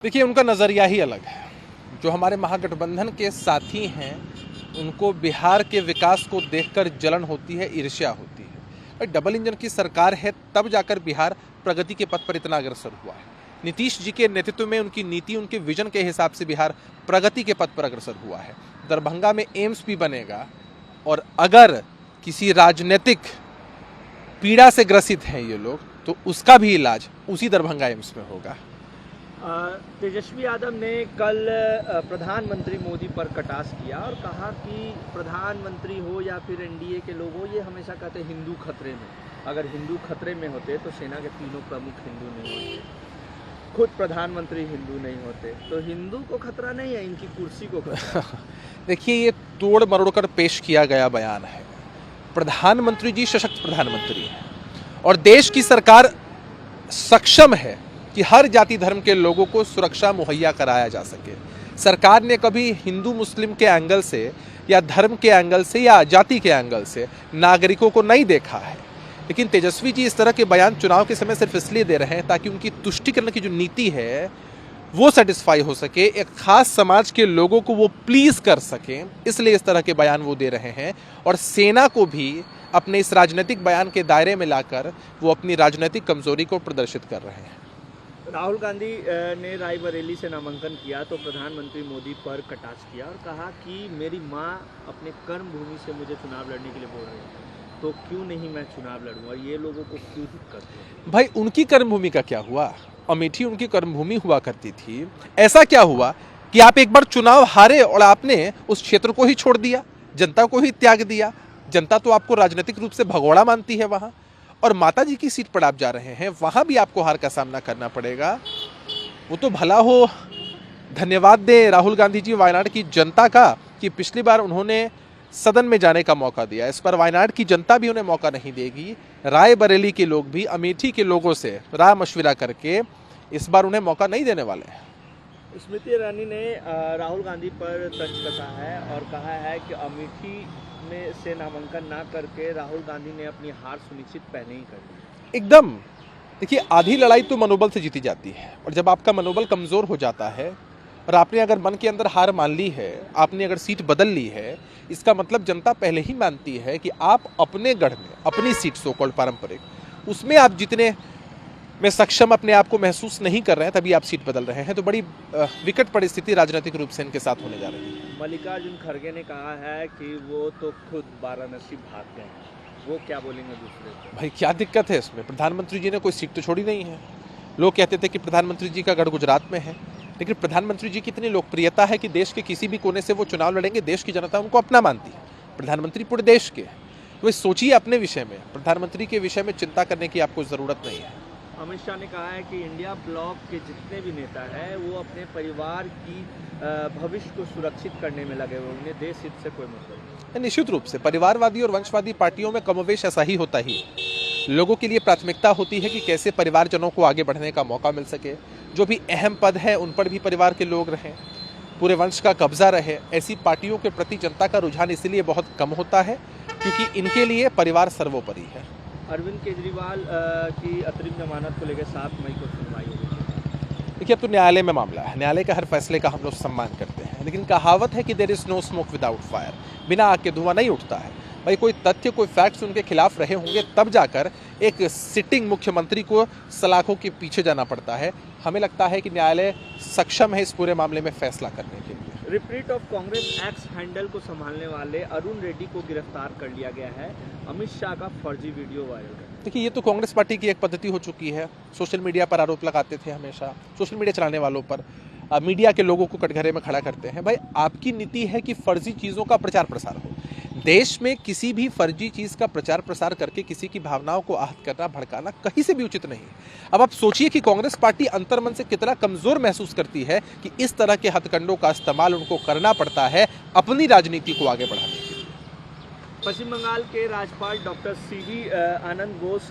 देखिए, उनका नज़रिया ही अलग है। जो हमारे महागठबंधन के साथी हैं, उनको बिहार के विकास को देखकर जलन होती है, ईर्ष्या होती है। और डबल इंजन की सरकार है, तब जाकर बिहार प्रगति के पथ पर इतना अग्रसर हुआ है। नीतीश जी के नेतृत्व में उनकी नीति, उनके विजन के हिसाब से बिहार प्रगति के पथ पर अग्रसर हुआ है। दरभंगा में एम्स भी बनेगा, और अगर किसी राजनीतिक पीड़ा से ग्रसित हैं ये लोग, तो उसका भी इलाज उसी दरभंगा एम्स में होगा। तेजस्वी यादव ने कल प्रधानमंत्री मोदी पर कटाक्ष किया और कहा कि प्रधानमंत्री हो या फिर एनडीए के लोग हो, ये हमेशा कहते हैं हिंदू खतरे में। अगर हिंदू खतरे में होते तो सेना के तीनों प्रमुख हिंदू नहीं होते, खुद प्रधानमंत्री हिंदू नहीं होते, तो हिंदू को खतरा नहीं है, इनकी कुर्सी को खतरा। देखिए, ये तोड़ मरोड़ कर पेश किया गया बयान है। प्रधानमंत्री जी सशक्त प्रधानमंत्री हैं और देश की सरकार सक्षम है कि हर जाति धर्म के लोगों को सुरक्षा मुहैया कराया जा सके। सरकार ने कभी हिंदू मुस्लिम के एंगल से या धर्म के एंगल से या जाति के एंगल से नागरिकों को नहीं देखा है। लेकिन तेजस्वी जी इस तरह के बयान चुनाव के समय सिर्फ इसलिए दे रहे हैं ताकि उनकी तुष्टिकरण की जो नीति है वो सेटिस्फाई हो सके, एक खास समाज के लोगों को वो प्लीज कर सकें, इसलिए इस तरह के बयान वो दे रहे हैं। और सेना को भी अपने इस राजनीतिक बयान के दायरे में लाकर वो अपनी राजनीतिक कमजोरी को प्रदर्शित कर रहे हैं। राहुल गांधी ने रायबरेली से नामांकन किया तो प्रधानमंत्री मोदी पर कटाक्ष किया और कहा कि मेरी माँ अपने कर्म भूमि से मुझे चुनाव लड़ने के लिए बोल रही है, तो क्यों नहीं मैं चुनाव लड़ूं, और ये लोगों को क्यों दिक्कत है? भाई, उनकी कर्मभूमि का क्या हुआ? अमेठी उनकी कर्मभूमि हुआ करती थी। ऐसा क्या हुआ कि आप एक बार चुनाव हारे और आपने उस क्षेत्र को ही छोड़ दिया, जनता को ही त्याग दिया? जनता तो आपको राजनीतिक रूप से भगोड़ा मानती है वहां, और माता जी की सीट पर आप जा रहे हैं, वहां भी आपको हार का सामना करना पड़ेगा। वो तो भला हो, धन्यवाद दे राहुल गांधी जी वायनाड की जनता का कि पिछली बार उन्होंने सदन में जाने का मौका दिया। इस पर वायनाड की जनता भी उन्हें मौका नहीं देगी। रायबरेली के लोग भी अमेठी के लोगों से राय मशविरा करके इस बार उन्हें मौका नहीं देने वाले हैं। स्मृति ईरानी ने राहुल गांधी पर तंज कसा है और कहा है कि अमेठी में से नामांकन ना करके राहुल गांधी ने अपनी हार सुनिश्चित पहले ही कर ली। एकदम। देखिए, आधी लड़ाई तो मनोबल से जीती जाती है, और जब आपका मनोबल कमजोर हो जाता है और आपने अगर मन के अंदर हार मान ली है, आपने अगर सीट बदल ली है, इसका मतलब जनता पहले ही मानती है कि आप अपने गढ़ में अपनी सीट सो कॉल्ड पारंपरिक उसमें आप जीतने में सक्षम अपने आप को महसूस नहीं कर रहे हैं, तभी आप सीट बदल रहे हैं। तो बड़ी विकट परिस्थिति राजनीतिक रूप से इनके साथ होने जा रही है। मल्लिकार्जुन खड़गे ने कहा है कि वो तो खुद वाराणसी भाग गए, वो क्या बोलेंगे दूसरे को? भाई, क्या दिक्कत है इसमें? प्रधानमंत्री जी ने कोई सीट तो छोड़ी नहीं है। लोग कहते थे कि प्रधानमंत्री जी का गढ़ गुजरात में है, लेकिन प्रधानमंत्री जी की इतनी लोकप्रियता है कि देश के किसी भी कोने से वो चुनाव लड़ेंगे, देश की जनता उनको अपना मानती है। प्रधानमंत्री पूरे देश के। तो सोचिए अपने विषय में, प्रधानमंत्री के विषय में चिंता करने की आपको जरूरत नहीं है। अमित शाह ने कहा है कि इंडिया ब्लॉक के जितने भी नेता हैं वो अपने परिवार की भविष्य को सुरक्षित करने में लगे हुए, उन्हें देश हित से कोई मतलब नहीं। निश्चित रूप से परिवारवादी और वंशवादी पार्टियों में कमोवेश ऐसा ही होता ही है। लोगों के लिए प्राथमिकता होती है कि कैसे परिवारजनों को आगे बढ़ने का मौका मिल सके, जो भी अहम पद है उन पर भी परिवार के लोग रहें, पूरे वंश का कब्जा रहे। ऐसी पार्टियों के प्रति जनता का रुझान इसलिए बहुत कम होता है क्योंकि इनके लिए परिवार सर्वोपरि है। अरविंद केजरीवाल की अतिरिक्त जमानत को लेकर 7 मई को सुनवाई होगी। देखिए, अब तो न्यायालय में मामला है, न्यायालय का हर फैसले का हम लोग सम्मान करते हैं, लेकिन कहावत है कि there is no smoke without fire, बिना आग के धुआं नहीं उठता है। भाई, कोई तथ्य, कोई फैक्ट्स उनके खिलाफ रहे होंगे, तब जाकर एक सिटिंग मुख्यमंत्री को सलाखों के पीछे जाना पड़ता है। हमें लगता है कि न्यायालय सक्षम है इस पूरे मामले में फैसला करने के लिए। Retreat of Congress x handle को संभालने वाले अरुण रेड्डी को गिरफ्तार कर लिया गया है। अमित शाह का फर्जी वीडियो वायरल है। देखिए, ये तो कांग्रेस पार्टी की एक पद्धति हो चुकी है। सोशल मीडिया पर आरोप लगाते थे हमेशा, सोशल मीडिया चलाने वालों पर, मीडिया के लोगों को कटघरे में खड़ा करते हैं। भाई, आपकी नीति है कि फर्जी चीज़ों का प्रचार प्रसार हो। देश में किसी भी फर्जी चीज़ का प्रचार प्रसार करके किसी की भावनाओं को आहत करना, भड़काना कहीं से भी उचित नहीं। अब आप सोचिए कि कांग्रेस पार्टी अंतर्मन से कितना कमज़ोर महसूस करती है कि इस तरह के हथकंडों का इस्तेमाल उनको करना पड़ता है अपनी राजनीति को आगे बढ़ाने के लिए। पश्चिम बंगाल के राज्यपाल डॉक्टर सीवी आनंद बोस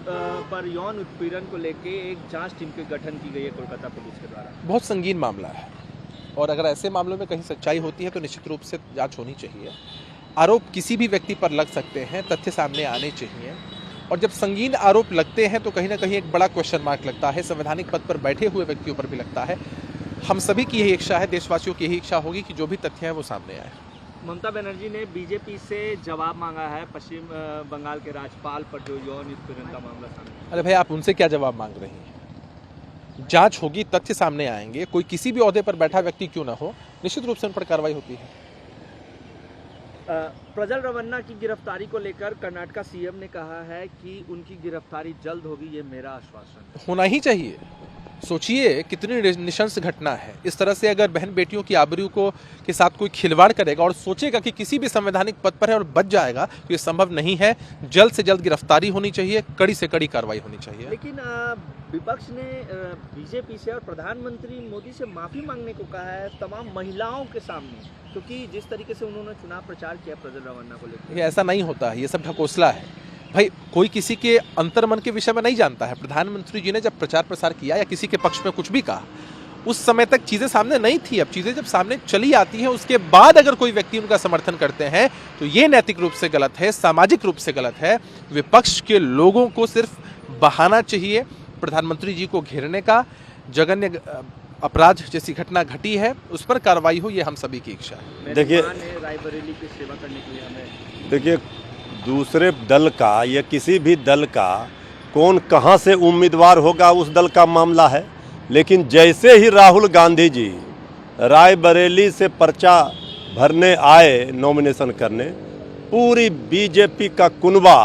पर यौन उत्पीड़न को लेकर एक जांच टीम के गठन की गई है कोलकाता पुलिस के द्वारा। बहुत संगीन मामला है, और अगर ऐसे मामलों में कहीं सच्चाई होती है तो निश्चित रूप से जांच होनी चाहिए। आरोप किसी भी व्यक्ति पर लग सकते हैं, तथ्य सामने आने चाहिए, और जब संगीन आरोप लगते हैं तो कहीं ना कहीं एक बड़ा क्वेश्चन मार्क लगता है, संवैधानिक पद पर बैठे हुए व्यक्तियों पर भी लगता है। हम सभी की यही इच्छा है, देशवासियों की यही इच्छा होगी कि जो भी तथ्य हैं वो सामने आए। ममता बनर्जी ने बीजेपी से जवाब मांगा है पश्चिम बंगाल के राज्यपाल पर जो यौन उत्पीड़न का मामला सामने। अरे भाई, आप उनसे क्या जवाब मांग रही हैं? जांच होगी, तथ्य सामने आएंगे, कोई किसी भी ओहदे पर बैठा व्यक्ति क्यों ना हो, निश्चित रूप से उन पर कार्रवाई होती है। प्रज्वल रवन्ना की गिरफ्तारी को लेकर कर्नाटका सीएम ने कहा है कि उनकी गिरफ्तारी जल्द होगी, ये मेरा आश्वासन है। होना ही चाहिए। सोचिए कितनी निशंस घटना है। इस तरह से अगर बहन बेटियों की आबरू को के साथ कोई खिलवाड़ करेगा और सोचेगा कि किसी भी संवैधानिक पद पर है और बच जाएगा, तो ये संभव नहीं है। जल्द से जल्द गिरफ्तारी होनी चाहिए, कड़ी से कड़ी कार्रवाई होनी चाहिए। लेकिन विपक्ष ने बीजेपी से और प्रधानमंत्री मोदी से माफी मांगने को कहा है तमाम महिलाओं के सामने, क्योंकि जिस तरीके से उन्होंने चुनाव प्रचार किया प्रज्वल रवन्ना को लेकर। ये ऐसा नहीं होता है, ये सब ढकोसला है। भाई, कोई किसी के अंतर्मन के विषय में नहीं जानता है। प्रधानमंत्री जी ने जब प्रचार प्रसार किया या किसी के पक्ष में कुछ भी कहा, उस समय तक चीजें सामने नहीं थी। अब चीजें जब सामने चली आती हैं, उसके बाद अगर कोई व्यक्ति उनका समर्थन करते हैं तो ये नैतिक रूप से गलत है, सामाजिक रूप से गलत है। विपक्ष के लोगों को सिर्फ बहाना चाहिए प्रधानमंत्री जी को घेरने का। जघन्य अपराध जैसी घटना घटी है, उस पर कार्रवाई हो, ये हम सभी की इच्छा है। देखिए, रायबरेली की सेवा करने के लिए हमें देखिए, दूसरे दल का या किसी भी दल का कौन कहां से उम्मीदवार होगा, उस दल का मामला है। लेकिन जैसे ही राहुल गांधी जी रायबरेली से पर्चा भरने आए, नॉमिनेशन करने, पूरी बीजेपी का कुनबा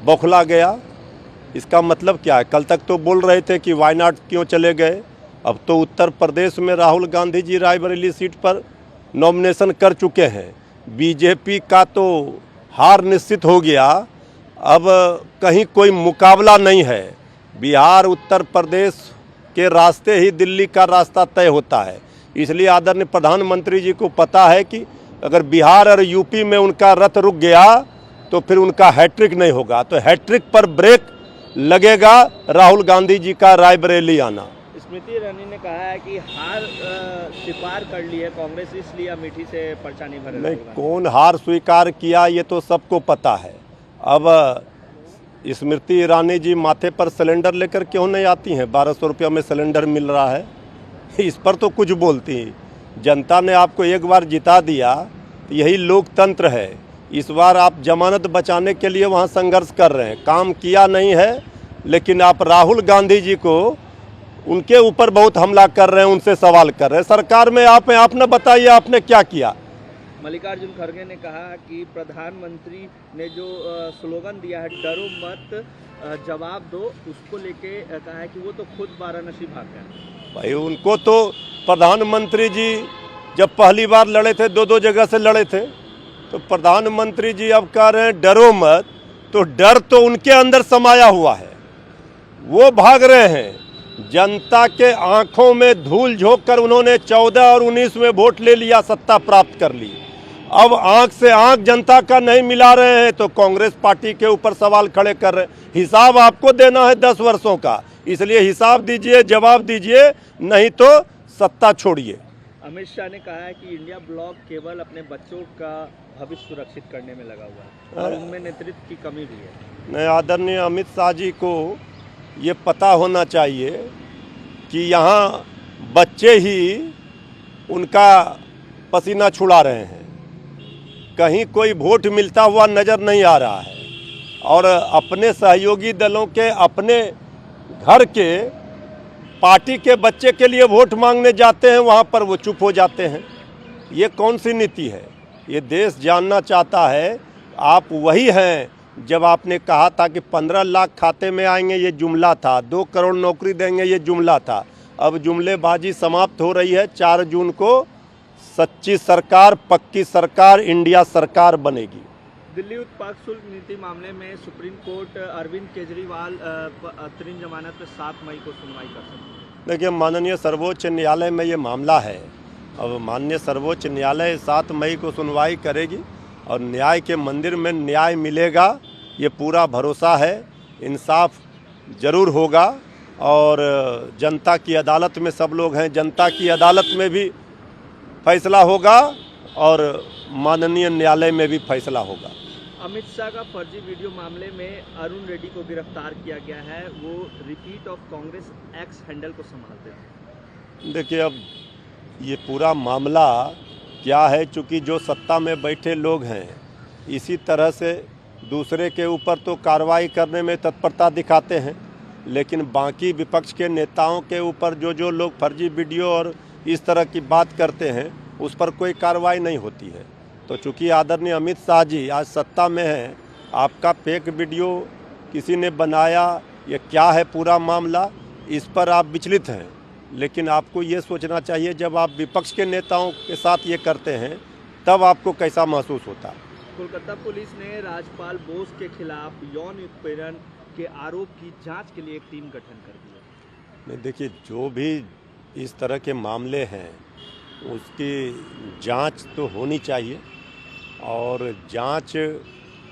बौखला गया। इसका मतलब क्या है? कल तक तो बोल रहे थे कि वायनाड क्यों चले गए, अब तो उत्तर प्रदेश में राहुल गांधी जी रायबरेली सीट पर नॉमिनेशन कर चुके हैं। बीजेपी का तो हार निश्चित हो गया। अब कहीं कोई मुकाबला नहीं है। बिहार उत्तर प्रदेश के रास्ते ही दिल्ली का रास्ता तय होता है। इसलिए आदरणीय प्रधानमंत्री जी को पता है कि अगर बिहार और यूपी में उनका रथ रुक गया तो फिर उनका हैट्रिक नहीं होगा। तो हैट्रिक पर ब्रेक लगेगा राहुल गांधी जी का रायबरेली आना। स्मृति ईरानी ने कहा है कि हार स्वीकार कर ली है कांग्रेस, इसलिए अमेठी से पर्चा नहीं भरे। नहीं, कौन हार स्वीकार किया ये तो सबको पता है। अब स्मृति ईरानी जी माथे पर सिलेंडर लेकर क्यों नहीं आती हैं? 1200 रुपया में सिलेंडर मिल रहा है, इस पर तो कुछ बोलती हैं। जनता ने आपको एक बार जिता दिया, तो यही लोकतंत्र है। इस बार आप जमानत बचाने के लिए वहाँ संघर्ष कर रहे हैं, काम किया नहीं है। लेकिन आप राहुल गांधी जी को उनके ऊपर बहुत हमला कर रहे हैं, उनसे सवाल कर रहे हैं। सरकार में आप हैं, आपने बताइए आपने क्या किया। मल्लिकार्जुन खड़गे ने कहा कि प्रधानमंत्री ने जो स्लोगन दिया है डरो मत जवाब दो, उसको लेके कहा है कि वो तो खुद वाराणसी भाग गए। भाई, उनको तो प्रधानमंत्री जी जब पहली बार लड़े थे, दो जगह से लड़े थे, तो प्रधानमंत्री जी अब कह रहे हैं डरो मत, तो डर तो उनके अंदर समाया हुआ है, वो भाग रहे हैं। जनता के आंखों में धूल झोंक कर उन्होंने 14 और 19 में वोट ले लिया, सत्ता प्राप्त कर ली। अब आंख से आंख जनता का नहीं मिला रहे हैं तो कांग्रेस पार्टी के ऊपर सवाल खड़े कर रहे हैं। हिसाब आपको देना है 10 वर्षों का, इसलिए हिसाब दीजिए, जवाब दीजिए, नहीं तो सत्ता छोड़िए। अमित शाह ने कहा है कि इंडिया ब्लॉक केवल अपने बच्चों का भविष्य सुरक्षित करने में लगा हुआ है और उनमें नेतृत्व की कमी भी है। नहीं, आदरणीय अमित शाह जी को ये पता होना चाहिए कि यहाँ बच्चे ही उनका पसीना छुड़ा रहे हैं, कहीं कोई वोट मिलता हुआ नज़र नहीं आ रहा है। और अपने सहयोगी दलों के, अपने घर के, पार्टी के बच्चे के लिए वोट मांगने जाते हैं, वहाँ पर वो चुप हो जाते हैं। ये कौन सी नीति है? ये देश जानना चाहता है। आप वही हैं जब आपने कहा था कि 15 लाख खाते में आएंगे, ये जुमला था। 2 करोड़ नौकरी देंगे, ये जुमला था। अब जुमलेबाजी समाप्त हो रही है। 4 जून को सच्ची सरकार, पक्की सरकार, इंडिया सरकार बनेगी। दिल्ली उत्पाद शुल्क नीति मामले में सुप्रीम कोर्ट अरविंद केजरीवाल अंतरिम जमानत में 7 मई को सुनवाई कर सकती है। देखिए, माननीय सर्वोच्च न्यायालय में ये मामला है। अब माननीय सर्वोच्च न्यायालय 7 मई को सुनवाई करेगी और न्याय के मंदिर में न्याय मिलेगा, ये पूरा भरोसा है। इंसाफ जरूर होगा और जनता की अदालत में सब लोग हैं, जनता की अदालत में भी फैसला होगा और माननीय न्यायालय में भी फैसला होगा। अमित शाह का फर्जी वीडियो मामले में अरुण रेड्डी को गिरफ्तार किया गया है। वो repeat of Congress x handle को संभालते थे। देखिए, अब ये पूरा मामला क्या है, चूँकि जो सत्ता में बैठे लोग हैं इसी तरह से दूसरे के ऊपर तो कार्रवाई करने में तत्परता दिखाते हैं, लेकिन बाकी विपक्ष के नेताओं के ऊपर जो लोग फर्जी वीडियो और इस तरह की बात करते हैं उस पर कोई कार्रवाई नहीं होती है। तो चूँकि आदरणीय अमित शाह जी आज सत्ता में हैं, आपका फेक वीडियो किसी ने बनाया, ये क्या है पूरा मामला, इस पर आप विचलित हैं। लेकिन आपको ये सोचना चाहिए, जब आप विपक्ष के नेताओं के साथ ये करते हैं तब आपको कैसा महसूस होता है। कोलकाता पुलिस ने राजपाल बोस के खिलाफ यौन उत्पीड़न के आरोप की जांच के लिए एक टीम गठन कर दिया। नहीं, देखिए, जो भी इस तरह के मामले हैं उसकी जांच तो होनी चाहिए, और जांच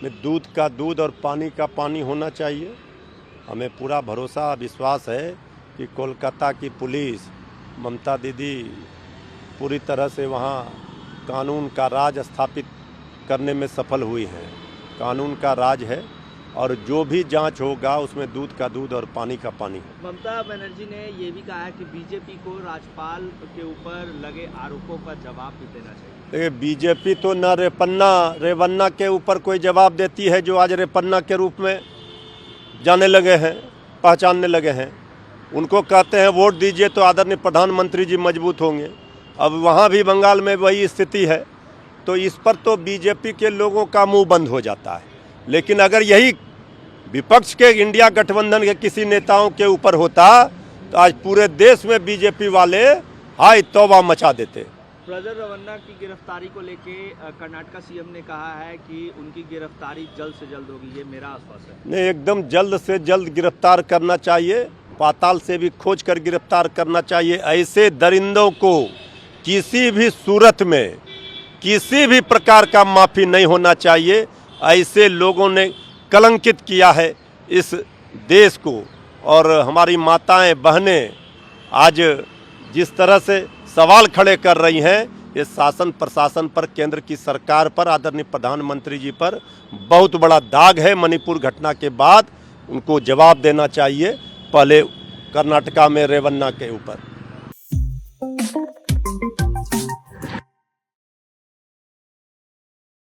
में दूध का दूध और पानी का पानी होना चाहिए। हमें पूरा भरोसा विश्वास है कि कोलकाता की पुलिस, ममता दीदी पूरी तरह से वहाँ कानून का राज स्थापित करने में सफल हुई हैं। कानून का राज है और जो भी जांच होगा उसमें दूध का दूध और पानी का पानी है। ममता बनर्जी ने ये भी कहा है कि बीजेपी को राजपाल के ऊपर लगे आरोपों का जवाब भी देना चाहिए। देखिए, बीजेपी तो न रेवन्ना के ऊपर कोई जवाब देती है, जो आज रेपन्ना के रूप में जाने लगे हैं, पहचानने लगे हैं। उनको कहते हैं वोट दीजिए तो आदरणीय प्रधानमंत्री जी मजबूत होंगे। अब वहाँ भी बंगाल में वही स्थिति है, तो इस पर तो बीजेपी के लोगों का मुंह बंद हो जाता है। लेकिन अगर यही विपक्ष के इंडिया गठबंधन के किसी नेताओं के ऊपर होता तो आज पूरे देश में बीजेपी वाले हाय तौबा मचा देते। प्रज्वल रेवन्ना की गिरफ्तारी को लेके कर्नाटका सीएम ने कहा है कि उनकी गिरफ्तारी जल्द से जल्द होगी, ये मेरा आश्वासन है। नहीं, एकदम जल्द से जल्द गिरफ्तार करना चाहिए, पाताल से भी खोज कर गिरफ्तार करना चाहिए। ऐसे दरिंदों को किसी भी सूरत में किसी भी प्रकार का माफ़ी नहीं होना चाहिए। ऐसे लोगों ने कलंकित किया है इस देश को, और हमारी माताएं बहनें आज जिस तरह से सवाल खड़े कर रही हैं, ये शासन प्रशासन पर, केंद्र की सरकार पर, आदरणीय प्रधानमंत्री जी पर बहुत बड़ा दाग है। मणिपुर घटना के बाद उनको जवाब देना चाहिए, पहले कर्नाटका में रेवन्ना के ऊपर।